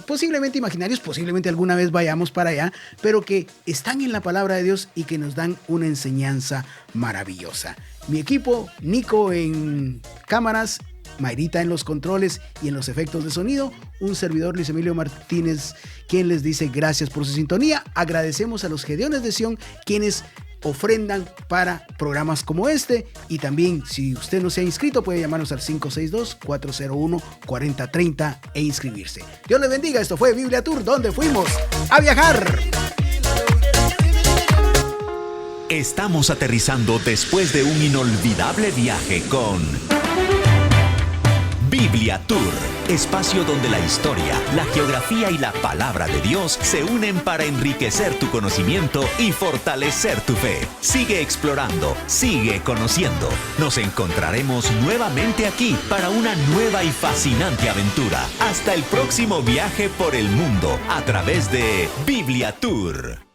posiblemente imaginarios, posiblemente alguna vez vayamos para allá, pero que están en la palabra de Dios y que nos dan una enseñanza maravillosa. Mi equipo, Nico en cámaras, Mayrita en los controles y en los efectos de sonido, un servidor Luis Emilio Martínez, quien les dice gracias por su sintonía. Agradecemos a los Gedeones de Sion, quienes ofrendan para programas como este, y también si usted no se ha inscrito puede llamarnos al 562-401-4030 e inscribirse. Dios les bendiga. Esto fue Biblia Tour, donde fuimos a viajar. Estamos aterrizando después de un inolvidable viaje con Biblia Tour, espacio donde la historia, la geografía y la palabra de Dios se unen para enriquecer tu conocimiento y fortalecer tu fe. Sigue explorando, sigue conociendo. Nos encontraremos nuevamente aquí para una nueva y fascinante aventura. Hasta el próximo viaje por el mundo a través de Biblia Tour.